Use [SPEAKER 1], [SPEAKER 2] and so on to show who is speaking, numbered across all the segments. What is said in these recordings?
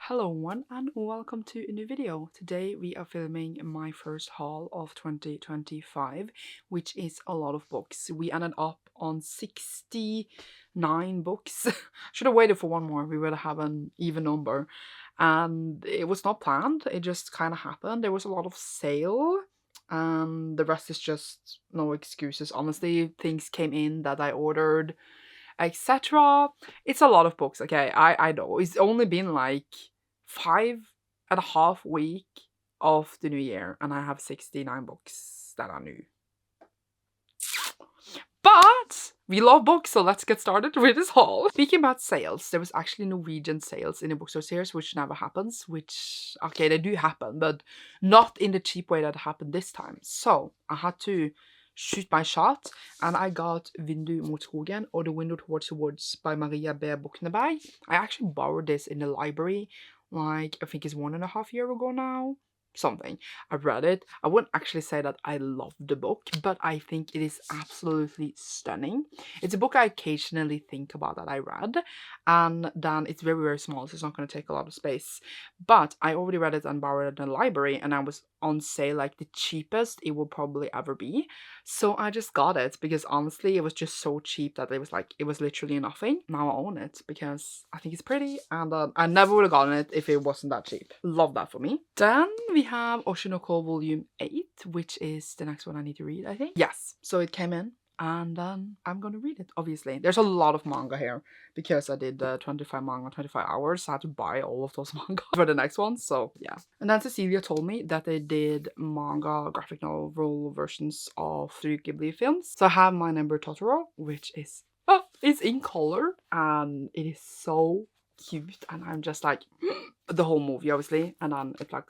[SPEAKER 1] Hello everyone and welcome to a new video. Today we are filming my first haul of 2025, which is a lot of books. We ended up on 69 books. Should have waited for one more, we would have an even number. And it was not planned, it just kind of happened. There was a lot of sale and the rest is just no excuses. Honestly, things came in that I ordered, etc. It's a lot of books, okay? I know. It's only been like 5.5 weeks of the new year and I have 69 books that are new. But we love books, so let's get started with this haul. Speaking about sales, there was actually Norwegian sales in the bookstore series, which never happens, which, okay, they do happen, but not in the cheap way that happened this time. So I had to shoot my shot, and I got Vindu mot skogen, or The Window Towards the Woods by Maria B. Buchneberg. I actually borrowed this in the library, like, I think it's 1.5 years ago now. Something. I read it. I wouldn't actually say that I loved the book, but I think it is absolutely stunning. It's a book I occasionally think about that I read, and then it's very, very small, so it's not going to take a lot of space. But I already read it and borrowed it in the library, and I was on sale, like the cheapest it will probably ever be. So I just got it because honestly, it was just so cheap that it was like, it was literally nothing. Now I own it because I think it's pretty, and I never would have gotten it if it wasn't that cheap. Love that for me. Then we have Oshinoko Volume 8, which is the next one I need to read, I think. Yes, so it came in and I'm gonna read it, obviously. There's a lot of manga here because I did 25 manga, 25 hours, so I had to buy all of those manga for the next one, so yeah. And then Cecilia told me that they did manga graphic novel versions of 3 Ghibli films. So I have My Neighbor Totoro, which is, oh, it's in color and it is so cute, and I'm just like the whole movie obviously, and then it's like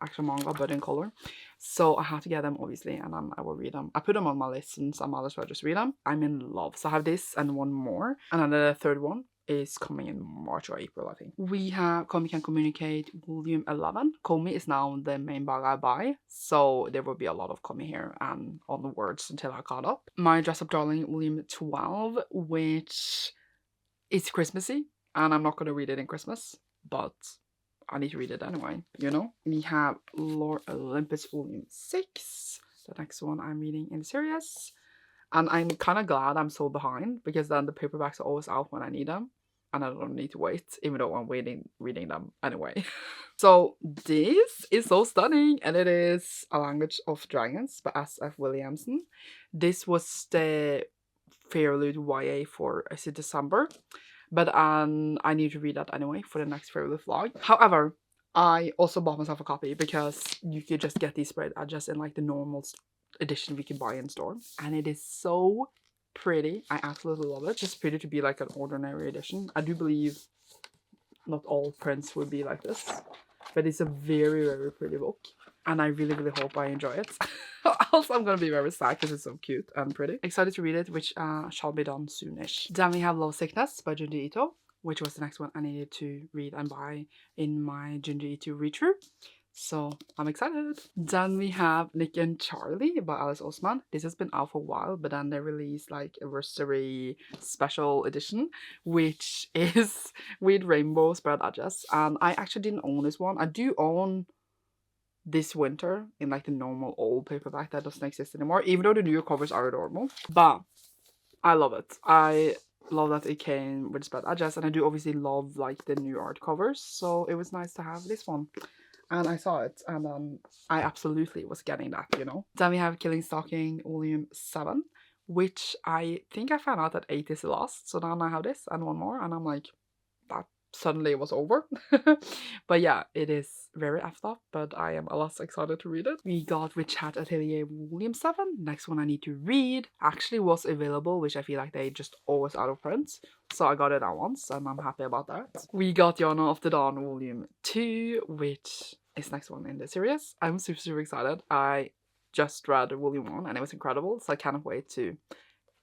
[SPEAKER 1] actual manga but in color, so I have to get them obviously, and then I will read them. I put them on my list since I might as well just read them. I'm in love. So I have this and one more, and then the third one is coming in March or April, I think. We have Komi Can Communicate Volume 11. Komi is now the main bag I buy, so there will be a lot of Komi here and on the words until I caught up. My Dress Up Darling Volume 12, which is Christmassy, and I'm not going to read it in Christmas, but I need to read it anyway, you know? We have Lord Olympus Volume 6, the next one I'm reading in the series. And I'm kind of glad I'm so behind, because then the paperbacks are always out when I need them, and I don't need to wait, even though I'm reading them anyway. So this is so stunning, and it is A Language of Dragons by S.F. Williamson. This was the Fairlude YA for December. But I need to read that anyway for the next Fairly vlog. However, I also bought myself a copy because you could just get these spread just in like the normal edition we can buy in store. And it is so pretty. I absolutely love it. Just pretty to be like an ordinary edition. I do believe not all prints would be like this, but it's a very, very pretty book. And I really, really hope I enjoy it. Also, I'm gonna be very sad because it's so cute and pretty. Excited to read it, which shall be done soonish. Then we have Love Sickness by Junji Ito, which was the next one I needed to read and buy in my Junji Ito read-through. So I'm excited. Then we have Nick and Charlie by Alice Oseman. This has been out for a while, but then they released like a anniversary special edition, which is with rainbow spread edges. And I actually didn't own this one. I do own This Winter in like the normal old paperback that doesn't exist anymore, even though the new covers are adorable. But I love it. I love that it came with spread edges, and I do obviously love like the new art covers, so it was nice to have this one. And I saw it, and I absolutely was getting that, you know. Then we have Killing Stalking Volume 7, which I think I found out that 8 is the last, so then I have this and one more, and I'm like, that suddenly it was over. But yeah, it is very effed up, but I am a lot excited to read it. We got Witch Hat Atelier Volume 7. Next one I need to read actually was available, which I feel like they just always out of print, so I got it at once and I'm happy about that. We got Yana of the Dawn Volume 2, which is next one in the series. I'm super, super excited. I just read Volume 1 and it was incredible, so I cannot wait to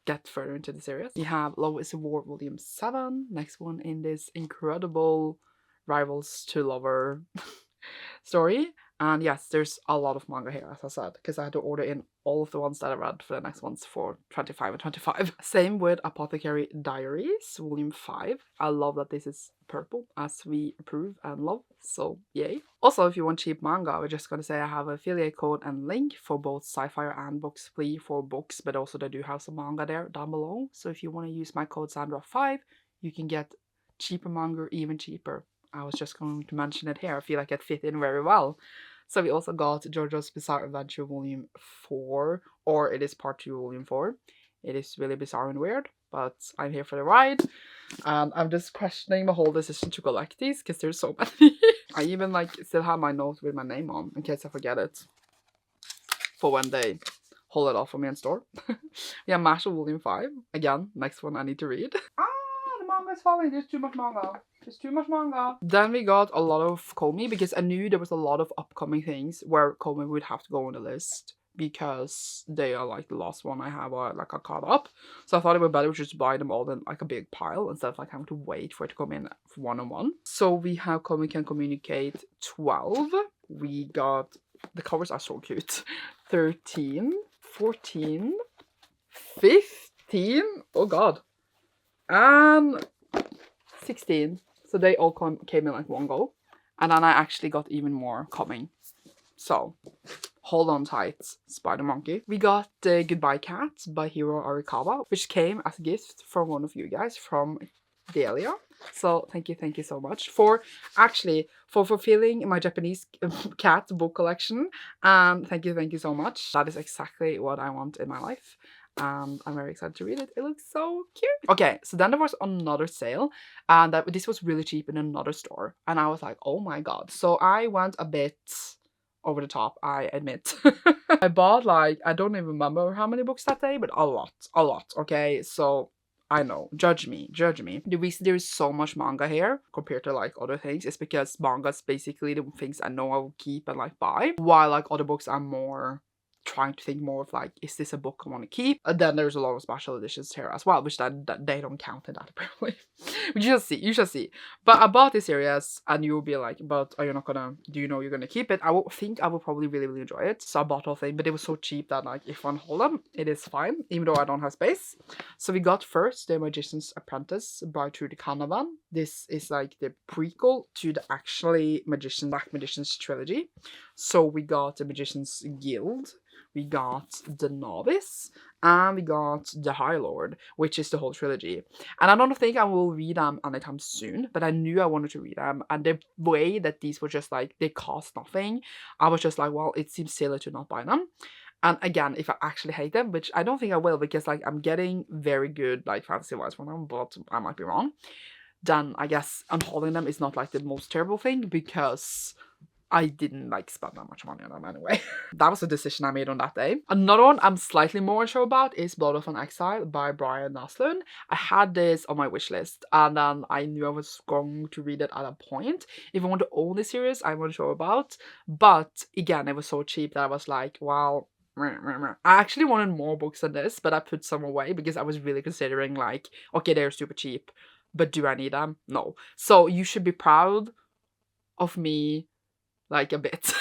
[SPEAKER 1] get further into the series. We have Love is a War Volume 7, next one in this incredible rivals to lover story. And yes, there's a lot of manga here, as I said, because I had to order in all of the ones that I read for the next ones for 25 and 25. Same with Apothecary Diaries, Volume 5. I love that this is purple, as we approve and love, so yay. Also, if you want cheap manga, we're just gonna say I have an affiliate code and link for both Sci-Fi and Booksply for books, but also they do have some manga there down below. So if you want to use my code Sandra5, you can get cheaper manga, even cheaper. I was just going to mention it here. I feel like it fit in very well. So we also got JoJo's Bizarre Adventure Volume 4, or it is Part 2 Volume 4. It is really bizarre and weird, but I'm here for the ride. And I'm just questioning my whole decision to collect these, because there's so many. I even like still have my note with my name on, in case I forget it. For when they hold it off for me in store. We have Mashle Volume 5. Again, next one I need to read. Manga is falling. There's too much manga. There's too much manga. Then we got a lot of Komi, because I knew there was a lot of upcoming things where Komi would have to go on the list, because they are like the last one I have like I caught up. So I thought it would be better to just buy them all in like a big pile instead of like having to wait for it to come in one on one. So we have Komi Can Communicate 12. We got, the covers are so cute. 13, 14, 15. Oh god. And 16. So they all came in like one go. And then I actually got even more coming. So hold on tight, Spider Monkey. We got the Goodbye Cat by Hiro Arikawa, which came as a gift from one of you guys, from Delia. So thank you so much for fulfilling my Japanese cat book collection. Thank you so much. That is exactly what I want in my life. I'm very excited to read it. It looks so cute. Okay, so then there was another sale, and this was really cheap in another store, and I was like, oh my god. So I went a bit over the top, I admit. I bought like, I don't even remember how many books that day, but a lot, okay? So I know, judge me. The reason there's so much manga here compared to like other things is because manga is basically the things I know I will keep and like buy, while like other books are more trying to think more of like, is this a book I want to keep? And then there's a lot of special editions here as well, which that they don't count in that apparently. You shall see. But I bought this series, and you'll be like, but are you not gonna, do you know you're gonna keep it? I think I will probably really enjoy it. So I bought the whole thing, but it was so cheap that like, if I hold them, it is fine, even though I don't have space. So we got first The Magician's Apprentice by Trudy Canavan. This is like the prequel to the actually Black Magician's trilogy. So we got The Magician's Guild, we got The Novice, and we got The High Lord, which is the whole trilogy. And I don't think I will read them anytime soon, but I knew I wanted to read them. And the way that these were just like, they cost nothing, I was just like, well, it seems silly to not buy them. And again, if I actually hate them, which I don't think I will, because like I'm getting very good like fantasy-wise from them, but I might be wrong, then I guess unholding them is not like the most terrible thing, because I didn't like spend that much money on them anyway. That was a decision I made on that day. Another one I'm slightly more unsure about is Blood of an Exile by Brian Naslund. I had this on my wish list, and then I knew I was going to read it at a point. If I want to own this series, I'm unsure about. But again, it was so cheap that I was like, well, I actually wanted more books than this, but I put some away because I was really considering like, okay, they're super cheap, but do I need them? No. So you should be proud of me, like a bit.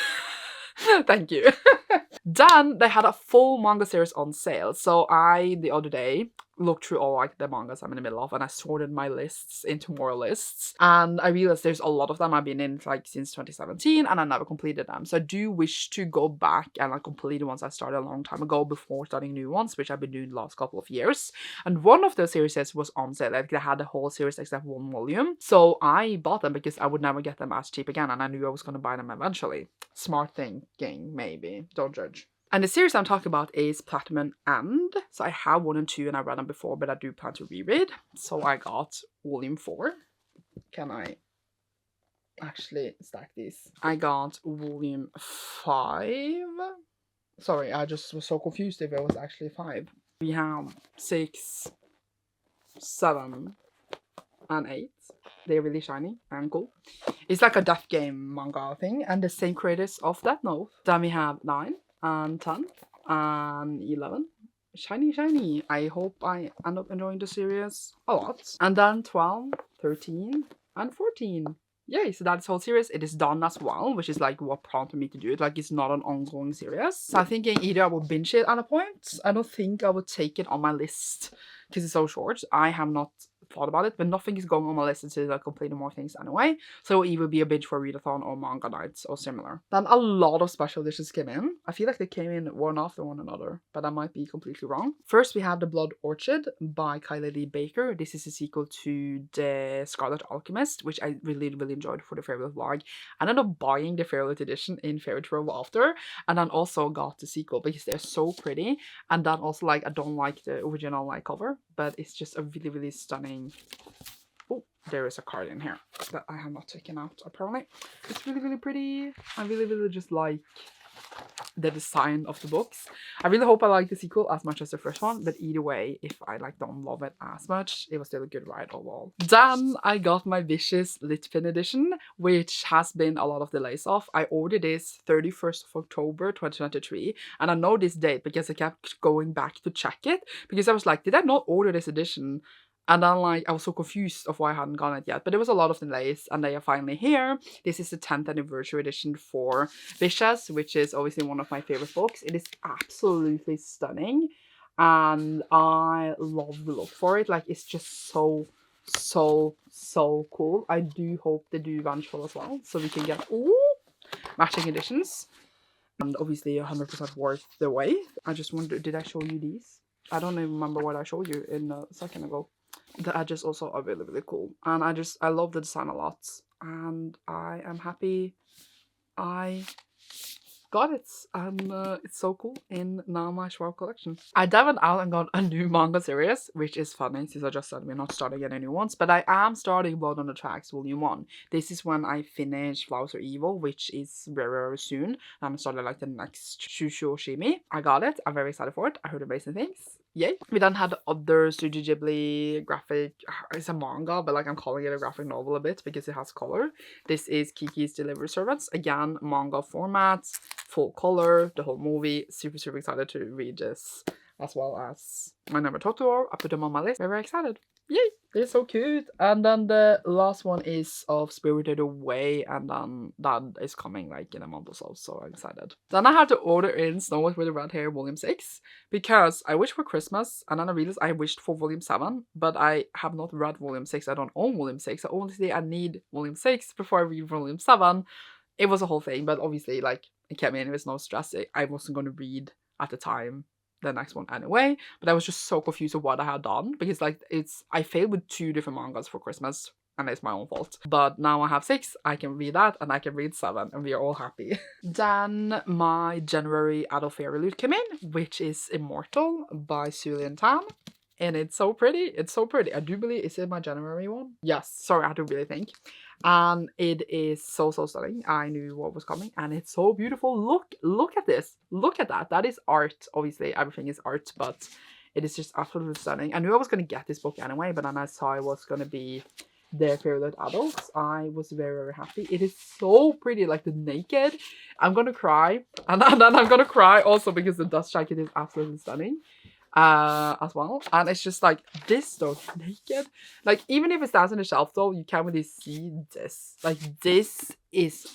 [SPEAKER 1] Thank you. Then they had a full manga series on sale. So I, the other day, looked through all like the mangas I'm in the middle of, and I sorted my lists into more lists, and I realized there's a lot of them I've been in like since 2017, and I never completed them. So I do wish to go back and like complete the ones I started a long time ago before starting new ones, which I've been doing the last couple of years. And one of those series was on sale. Like they had the whole series except one volume, so I bought them because I would never get them as cheap again, and I knew I was going to buy them eventually. Smart thinking, maybe. Don't judge. And the series I'm talking about is Platinum End. So I have 1 and 2, and I read them before, but I do plan to reread. So I got volume 4. Can I actually stack these? I got volume 5. Sorry, I just was so confused if it was actually 5. We have 6, 7, and 8. They're really shiny and cool. It's like a Death Game manga thing, and the same creators of Death Note. Then we have 9. And 10 and 11. Shiny. I hope I end up enjoying the series a lot. And then 12, 13, and 14. yay, so that's the whole series. It is done as well, which is like what prompted me to do it. Like, it's not an ongoing series. So I'm thinking either I will binge it at a point. I don't think I would take it on my list because it's so short. I have not thought about it, but nothing is going on my list until I complete more things anyway. So it will either be a binge for readathon or manga nights or similar. Then a lot of special editions came in. I feel like they came in one after one another, but I might be completely wrong. First, we have The Blood Orchid by Kylie Lee Baker. This is a sequel to The Scarlet Alchemist, which I really, really enjoyed for the Fairytale vlog. I ended up buying the Fairytale edition in Fairy Trove after, and then also got the sequel because they're so pretty. And then also, like, I don't like the original like cover, but it's just a really, really stunning. Oh, there is a card in here that I have not taken out apparently. It's really, really pretty. I really, really just like the design of the books. I really hope I like the sequel as much as the first one, but either way, if I like don't love it as much, it was still a good ride overall. Then I got my Vicious Litpin edition, which has been a lot of delays off. I ordered this 31st of October 2023, and I know this date because I kept going back to check it, because I was like, did I not order this edition? And then, like, I was so confused of why I hadn't gotten it yet. But there was a lot of delays, and they are finally here. This is the 10th anniversary edition for Vicious, which is obviously one of my favorite books. It is absolutely stunning, and I love the look for it. Like, it's just so cool. I do hope they do Vengeful as well, so we can get matching editions. And obviously 100% worth the wait. I just wonder, did I show you these? I don't even remember what I showed you in a second ago. The edges also are really, really cool, and I love the design a lot, and I am happy I got it, and it's so cool in now my Schwab collection. I dived out and got a new manga series, which is funny since I just said we're not starting any new ones, but I am starting Blood on the Tracks Volume 1. This is when I finish Flowers Are Evil, which is very, very soon. I'm starting like the next Shushu Oshimi. I got it. I'm very excited for it. I heard amazing things. Yay. We then had other Studio Ghibli graphic, it's a manga, but like I'm calling it a graphic novel a bit because it has color. This is Kiki's Delivery Servants. Again, manga format, full color, the whole movie. Super, super excited to read this, as well as My Neighbor Totoro. I put them on my list. Very, very excited. Yay! They're so cute. And then the last one is of Spirited Away, and then that is coming like in a month or so, so I'm excited. Then I had to order in Snow White with the Red Hair Volume 6 because I wished for Christmas, and then I realized I wished for Volume 7, but I have not read Volume 6. I don't own Volume 6. I only say I need Volume 6 before I read Volume 7. It was a whole thing, but obviously, like, it came in with no stress. I wasn't going to read at the time the next one anyway, but I was just so confused of what I had done, because like I failed with 2 different mangas for Christmas, and it's my own fault. But now I have 6, I can read that, and I can read 7, and we are all happy. Then my January adult fairy loot came in, which is Immortal by Sulian Tan. And it's so pretty. It's so pretty. I do believe, is it my January one? Yes. Sorry, I had to really think. And it is so stunning. I knew what was coming, and it's so beautiful. Look at this. Look at that. That is art. Obviously, everything is art, but it is just absolutely stunning. I knew I was going to get this book anyway, but then I saw it was going to be their favorite adults. I was very, very happy. It is so pretty, like the naked. I'm going to cry. And then I'm going to cry also because the dust jacket is absolutely stunning. As well, and it's just like this though, naked, like even if it stands on the shelf though, you can't really see this. Like, this is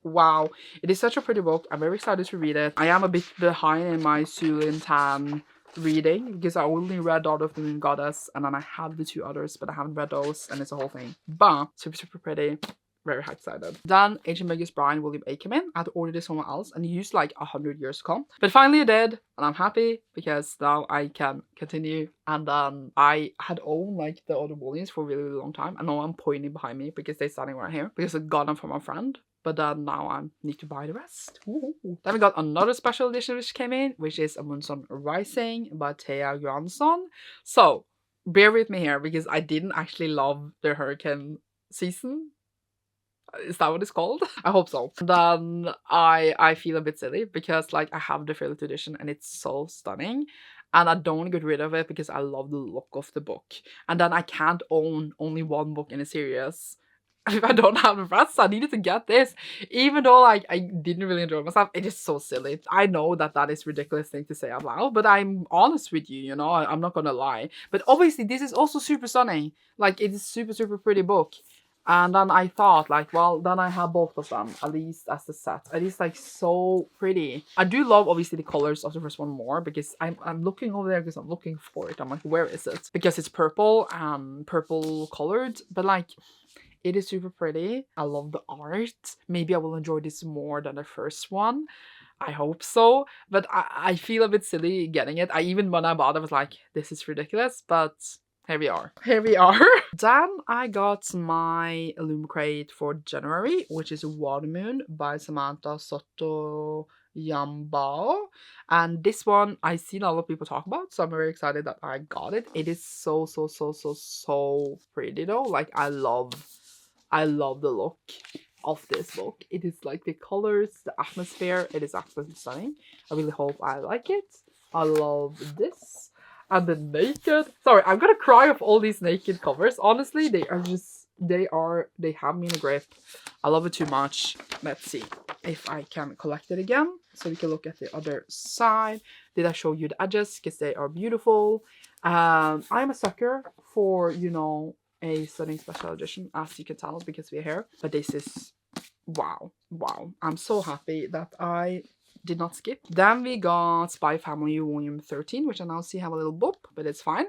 [SPEAKER 1] wow. It is such a pretty book. I'm very excited to read it. I am a bit behind in my Sulian Tan reading because I only read Daughter of the Moon Goddess, and then I have the 2 others, but I haven't read those, and it's a whole thing. But super pretty. Very excited. Then Ancient Magus Brian Volume 8 came in. I had to order this somewhere else, and it used like 100 years to come. But finally it did, and I'm happy because now I can continue. And then I had owned like the other volumes for a really, really long time. I know I'm pointing behind me because they're standing right here because I got them from a friend. But then now I need to buy the rest. Ooh. Then we got another special edition which came in, which is A Moonstone Rising by Thea Johansson. So bear with me here because I didn't actually love the hurricane season. Is that what it's called? I hope so. Then I feel a bit silly because like I have the Fairlight edition and it's so stunning, and I don't want to get rid of it because I love the look of the book. And then I can't own only one book in a series if I don't have the rest. So I needed to get this, even though like I didn't really enjoy myself. It is so silly. I know that is ridiculous thing to say out loud, but I'm honest with you, you know. I'm not gonna lie. But obviously this is also super stunning. Like, it is super pretty book. And then I thought, like, well, then I have both of them, at least as a set. It is, like, so pretty. I do love, obviously, the colors of the first one more, because I'm looking over there because I'm looking for it. I'm like, where is it? Because it's purple, purple colored, but, like, it is super pretty. I love the art. Maybe I will enjoy this more than the first one. I hope so, but I feel a bit silly getting it. Even when I bought it, I was like, this is ridiculous, but here we are. Here we are. Then I got my Illum crate for January, which is Watermoon by Samantha Soto Yambao. And this one I've seen a lot of people talk about, so I'm very excited that I got it. It is so, so, so, so, so pretty though. Like, I love the look of this book. It is like the colors, the atmosphere, it is absolutely stunning. I really hope I like it. I love this. And the naked, sorry, I'm gonna cry of all these naked covers. Honestly, they have me in a grip. I love it too much. Let's see if I can collect it again, so we can look at the other side. Did I show you the edges? Because they are beautiful. I'm a sucker for, you know, a stunning special edition, as you can tell, because we're here. But this is wow. I'm so happy that I did not skip. Then we got Spy Family Volume 13, which I now see have a little boop, but it's fine.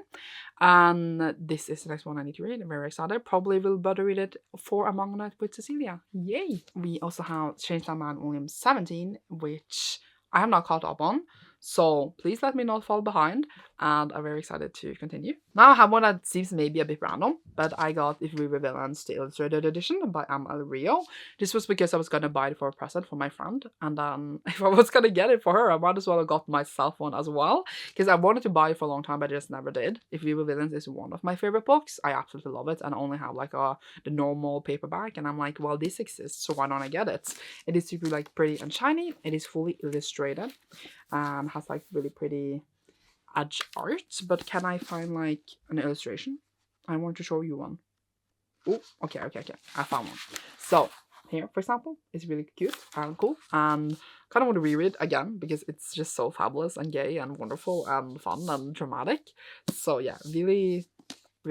[SPEAKER 1] And this is the next one I need to read. I'm very excited. Probably will better read it for a manga night with Cecilia. Yay! We also have Chainsaw Man Volume 17, which I have not caught up on. So please let me not fall behind, and I'm very excited to continue. Now I have one that seems maybe a bit random, but I got If We Were Villains, the Illustrated Edition by Amal Rio. This was because I was gonna buy it for a present for my friend, and if I was gonna get it for her, I might as well have got myself one as well, because I wanted to buy it for a long time, but I just never did. If We Were Villains is one of my favorite books. I absolutely love it, and I only have like the normal paperback, and I'm like, well, this exists, so why don't I get it? It is super like pretty and shiny. It is fully illustrated. Has like really pretty edge art, but can I find like an illustration? I want to show you one. Oh, okay, I found one. So here, for example, it's really cute and cool, and kind of want to reread again because it's just so fabulous and gay and wonderful and fun and dramatic. So yeah, really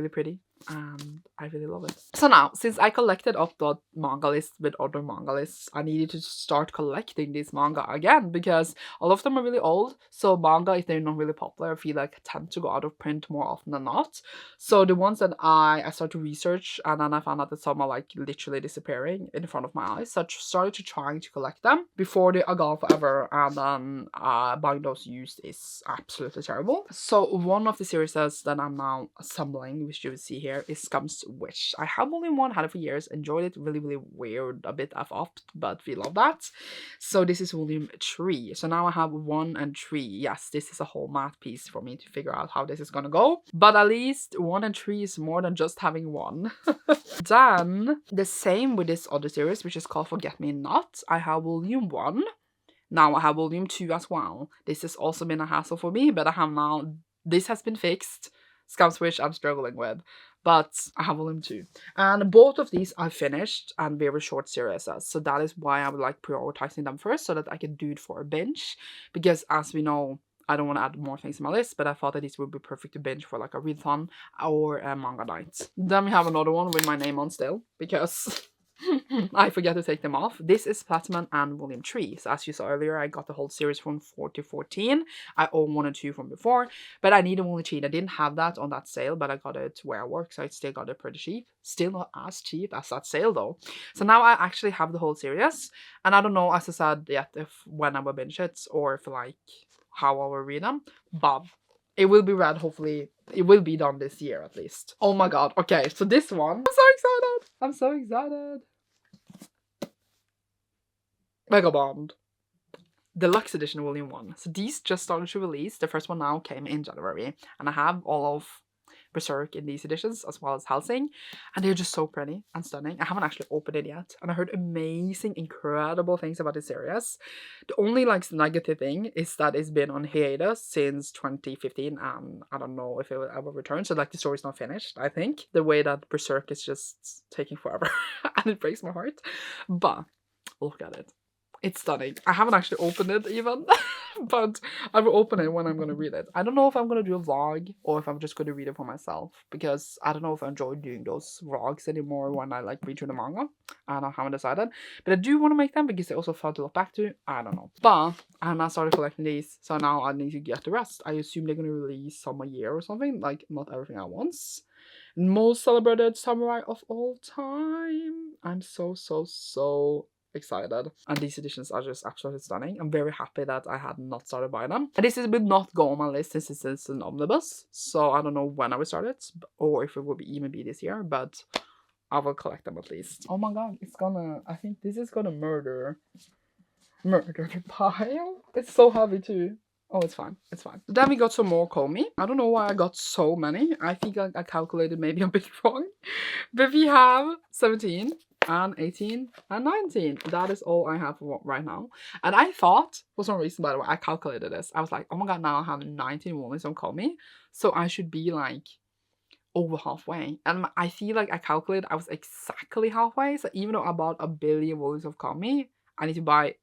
[SPEAKER 1] pretty, and I really love it. So now, since I collected up the manga list with other manga lists, I needed to start collecting these manga again, because a lot of them are really old. So manga, if they're not really popular, I feel like tend to go out of print more often than not. So the ones that I started to research, and then I found out that some are like literally disappearing in front of my eyes. So I started to trying to collect them before they are gone forever, and then buying those used is absolutely terrible. So one of the series that I'm now assembling, which you will see here, is Scum's Witch. I have volume 1, had it for years, enjoyed it, really weird, a bit f-upped, but we love that. So this is volume 3. So now I have 1 and 3. Yes, this is a whole math piece for me to figure out how this is gonna go, but at least 1 and 3 is more than just having 1. Then the same with this other series, which is called Forget Me Not. I have volume 1. Now I have volume 2 as well. This has also been a hassle for me, but I have now, this has been fixed. Scum's Witch I'm struggling with, but I have volume 2. And both of these I finished and very short series, so that is why I would like prioritizing them first, so that I can do it for a binge, because as we know, I don't want to add more things to my list, but I thought that this would be perfect to binge for like a readathon or a manga night. Then we have another one with my name on still, because I forget to take them off. This is Platinum and Volume 3. So as you saw earlier, I got the whole series from 4 to 14. I own 1 and 2 from before, but I needed Volume 3. I didn't have that on that sale, but I got it where I work, so I still got it pretty cheap. Still not as cheap as that sale though. So now I actually have the whole series, and I don't know, as I said, yet if when I will binge it or if like how I will read them, but it will be read, hopefully. It will be done this year at least. Oh my god. Okay, so this one, I'm so excited. Vagabond. Deluxe Edition Volume 1. So these just started to release. The first one now came in January, and I have all of Berserk in these editions, as well as Helsing, and they're just so pretty and stunning. I haven't actually opened it yet, and I heard amazing, incredible things about this series. The only like negative thing is that it's been on hiatus since 2015, and I don't know if it will ever return. So like the story's not finished. I think the way that Berserk is just taking forever, and it breaks my heart. But look at it. It's stunning. I haven't actually opened it even, but I will open it when I'm gonna read it. I don't know if I'm gonna do a vlog or if I'm just gonna read it for myself, because I don't know if I enjoy doing those vlogs anymore when I like read through the manga. And I haven't decided, but I do want to make them because they also fun to look back to. I don't know, but I'm not started collecting these, so now I need to get the rest. I assume they're gonna release some a year or something, like not everything at once. Most celebrated samurai of all time. I'm so excited, and these editions are just absolutely stunning. I'm very happy that I had not started buying them, and this would not go on my list since it's an omnibus, so I don't know when I will start it or if it will even be this year, but I will collect them at least. Oh my god, it's gonna, I think this is gonna murder the pile. It's so heavy too. Oh, it's fine. It's fine. Then we got some more Komi. I don't know why I got so many. I think I calculated maybe a bit wrong. But we have 17 and 18 and 19. That is all I have right now. And I thought, for some reason, by the way, I calculated this. I was like, oh my god, now I have 19 volumes on Komi. So I should be like over halfway. And I feel like I calculated I was exactly halfway. So even though I bought 1 billion volumes of Komi, I need to buy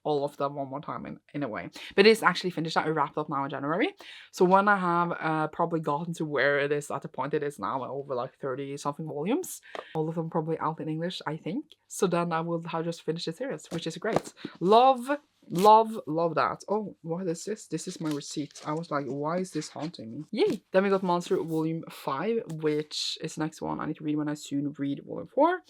[SPEAKER 1] all of them one more time in a way. But it's actually finished. I wrapped up now in January. So when I have probably gotten to where it is at the point it is now, over like 30 something volumes, all of them probably out in English, I think. So then I will have just finished the series, which is great. Love that. Oh, what is this? This is my receipt. I was like, why is this haunting me? Yay! Then we got Monster Volume 5, which is the next one I need to read when I soon read Volume 4.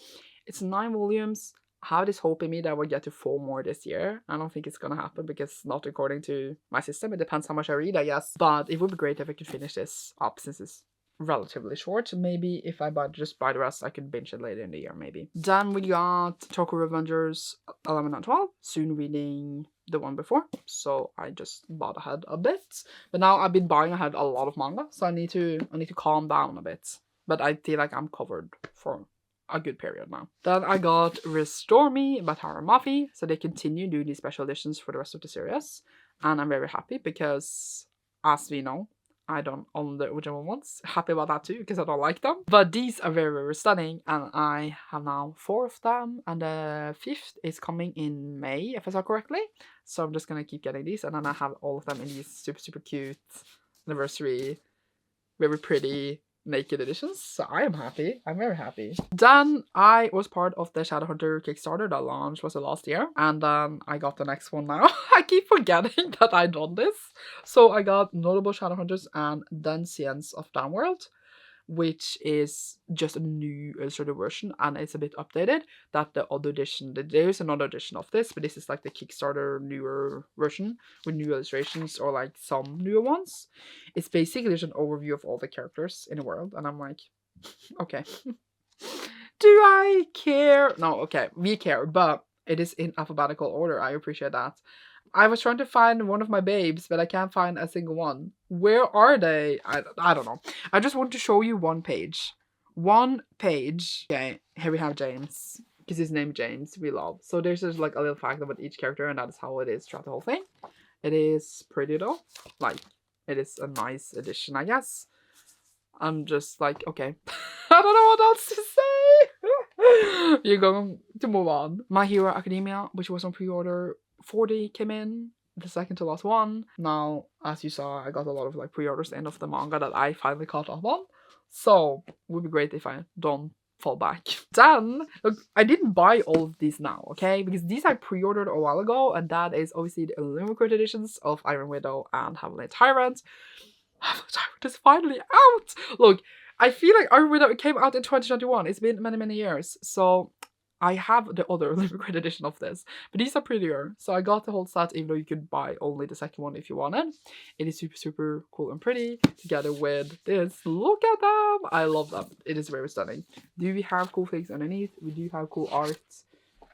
[SPEAKER 1] It's 9 volumes. I have this hope in me that I will get to 4 more this year. I don't think it's gonna happen because not according to my system. It depends how much I read, I guess. But it would be great if I could finish this up since it's relatively short. Maybe if I just buy the rest, I could binge it later in the year, maybe. Then we got Tokyo Revengers 11 and 12. Soon reading the one before. So I just bought ahead a bit. But now I've been buying ahead a lot of manga. So I need to calm down a bit. But I feel like I'm covered for a good period now. Then I got Restore Me by Tara Mafi. So they continue doing these special editions for the rest of the series. And I'm very happy because, as we know, I don't own the original ones. Happy about that too, because I don't like them. But these are very stunning, and I have now 4 of them, and the 5th is coming in May, if I saw correctly. So I'm just gonna keep getting these, and then I have all of them in these super cute anniversary, very pretty naked editions. So I am happy. I'm very happy. Then I was part of the Shadowhunter Kickstarter that launched was the last year, and then I got the next one now. I keep forgetting that I done this. So I got Notable Shadowhunters and Densians of Downworld, which is just a new illustrated version, and it's a bit updated. That the other edition, there is another edition of this, but this is like the Kickstarter newer version with new illustrations, or like some newer ones. It's basically just an overview of all the characters in the world, and I'm like, okay. Do I care? No, okay, we care, but it is in alphabetical order. I appreciate that. I was trying to find one of my babes, but I can't find a single one. Where are they? I don't know. I just want to show you one page. One page. Okay, here we have James. Because his name James, we love. So there's just like a little fact about each character, and that is how it is throughout the whole thing. It is pretty though. Like, it is a nice addition, I guess. I'm just like, okay. I don't know what else to say. You're going to move on. My Hero Academia, which was on pre-order, 40 came in, the second to last one. Now, as you saw, I got a lot of like pre-orders end of the manga that I finally caught up on. So, it would be great if I don't fall back. Then, look, I didn't buy all of these now, okay? Because these I pre-ordered a while ago, and that is obviously the limited editions of Iron Widow and Heavenly Tyrant. Heavenly Tyrant is finally out! Look, I feel like Iron Widow came out in 2021. It's been many years. So I have the other limited edition of this, but these are prettier. So I got the whole set, even though you could buy only the second one if you wanted. It is super cool and pretty, together with this. Look at them! I love them. It is very stunning. Do we have cool things underneath? We do have cool art.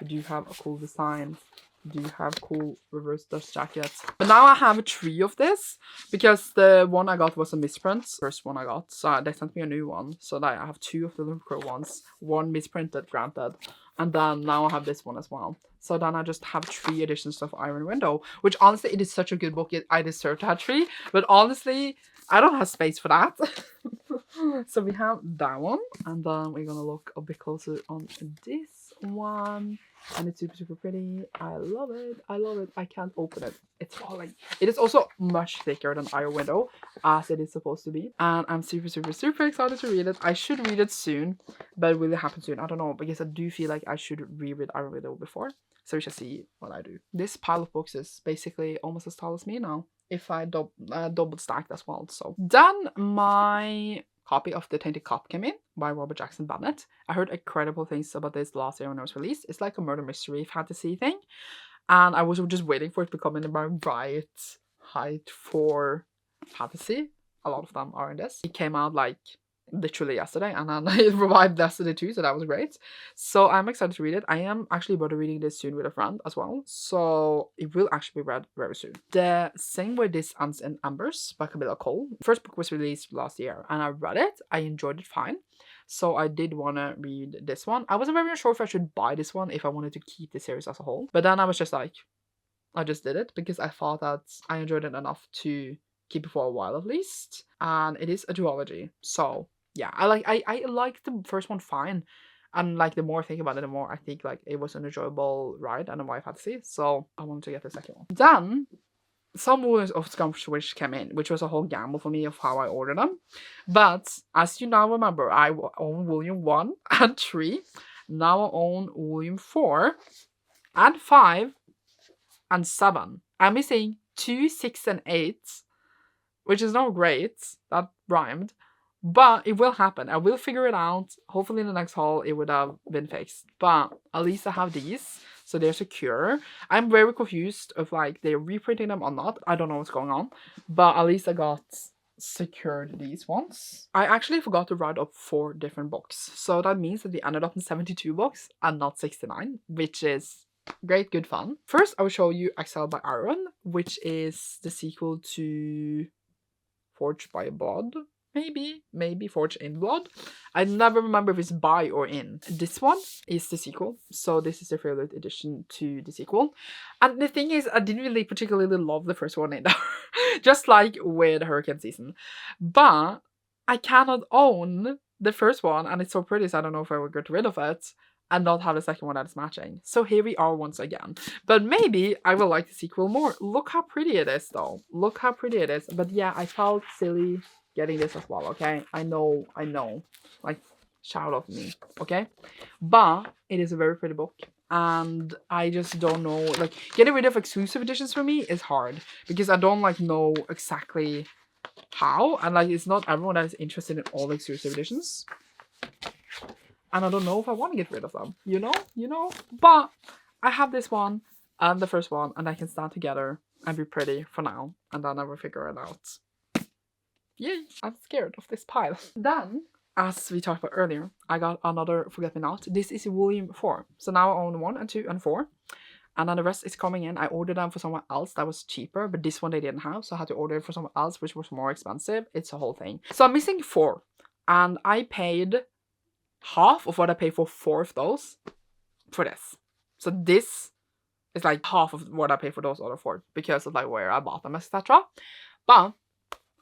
[SPEAKER 1] We do have a cool design. We do have cool reverse dust jackets. But now I have 3 of this, because the one I got was a misprint. First one I got, so they sent me a new one. So that I have 2 of the Lumicro ones. One misprinted, granted. And then now I have this one as well. So then I just have 3 editions of Iron Window, which honestly, it is such a good book. I deserve to have 3. But honestly, I don't have space for that. So we have that one. And then we're gonna look a bit closer on this one. and it's super, super pretty. I love it. I love it. I can't open it. It's falling. It is also much thicker than Eye Window, as it is supposed to be. And I'm super, super, super excited to read it. I should read it soon, but will it happen soon? I don't know, because I do feel like I should reread Eye Window before. So we shall see what I do. This pile of books is basically almost as tall as me now, if I double stacked as well. So then my copy of The Tainted Cup came in by Robert Jackson Bennett. I heard incredible things about this last year when it was released. It's like a murder mystery fantasy thing, and I was just waiting for it to come in my right height for fantasy. A lot of them are in this. It came out like literally yesterday, and then it revived yesterday too, so that was great. So I'm excited to read it. I am actually about to reading this soon with a friend as well, so it will actually be read very soon. The Same Way This Ends in Embers by Camilla Cole. The first book was released last year, and I read it. I enjoyed it fine, so I did want to read this one. I wasn't very sure if I should buy this one if I wanted to keep the series as a whole, but then I was just like, I just did it because I thought that I enjoyed it enough to keep it for a while at least, and it is a duology, so yeah, I like the first one fine, and like the more I think about it, the more I think like it was an enjoyable ride and a YA fantasy, so I wanted to get the second one. Then some Volumes of Scrumbs which came in, which was a whole gamble for me of how I ordered them, but as you now remember, I own Volume 1 and 3, now I own Volume 4 and 5 and 7. I'm missing 2, 6 and 8, which is not great, that rhymed. But it will happen. I will figure it out. Hopefully in the next haul it would have been fixed. But at least I have these, so they're secure. I'm very confused of like they're reprinting them or not. I don't know what's going on. But at least I got secured these ones. I actually forgot to write up 4 different books. So that means that we ended up in 72 books and not 69, which is great, good fun. First, I will show you Exiled by Iron, which is the sequel to Forged by Blood. Maybe Forged in Blood. I never remember if it's by or in. This one is the sequel, so this is the favorite edition to the sequel. And the thing is, I didn't really particularly love the first one either, just like with Hurricane Season. But I cannot own the first one, and it's so pretty, so I don't know if I would get rid of it and not have the second one that is matching. So here we are once again. But maybe I will like the sequel more. Look how pretty it is though. Look how pretty it is. But yeah, I felt silly getting this as well, okay? I know. Like, shout out me, okay? But it is a very pretty book. And I just don't know, like, getting rid of exclusive editions for me is hard. Because I don't, like, know exactly how. And, like, it's not everyone that is interested in all the exclusive editions. And I don't know if I want to get rid of them, you know? But I have this one and the first one, and I can stand together and be pretty for now. And then I will figure it out. Yay, I'm scared of this pile. Then, as we talked about earlier, I got another Forget Me Not. This is Volume 4. So now I own 1 and 2 and 4. And then the rest is coming in. I ordered them for someone else that was cheaper, but this one they didn't have. So I had to order it for someone else, which was more expensive. It's a whole thing. So I'm missing 4. And I paid half of what I paid for 4 of those for this. So this is like half of what I paid for those other 4 because of like where I bought them, etc. But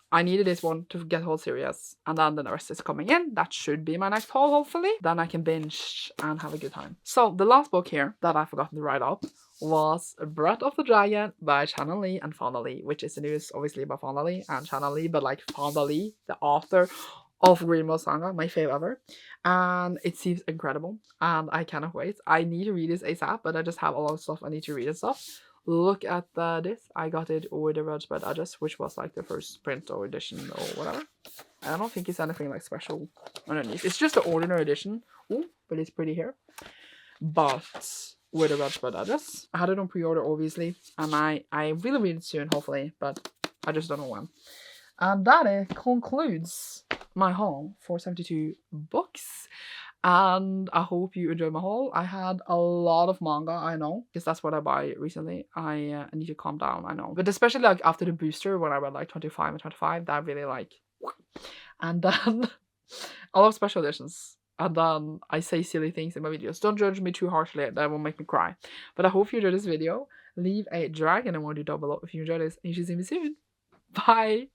[SPEAKER 1] I needed this one to get whole series, and then the rest is coming in. That should be my next haul, hopefully. Then I can binge and have a good time. So the last book here that I forgot to write up was Breath of the Dragon by Shannon Lee and Fonda Lee, which is the news obviously by Fonda Lee and Shannon Lee, but like Fonda Lee, the author of Greenwell Saga, my fave ever. And it seems incredible, and I cannot wait. I need to read this ASAP, but I just have a lot of stuff I need to read and stuff. Look at this. I got it with the red spread address, which was like the first print or edition or whatever. I don't think it's anything like special underneath. It's just the ordinary edition. Ooh, but it's pretty here. But with a red spread address. I had it on pre-order obviously, and I will read it soon hopefully, but I just don't know when. And that concludes my haul for 72 books. And I hope you enjoyed my haul. I had a lot of manga, I know, because that's what I buy recently. I need to calm down, I know. But especially like after the booster, when I read like 25 and 25, that really like... And then a lot of special editions. And then I say silly things in my videos. Don't judge me too harshly, that will make me cry. But I hope you enjoyed this video. Leave a dragon emoji down below if you enjoyed this. And you should see me soon. Bye!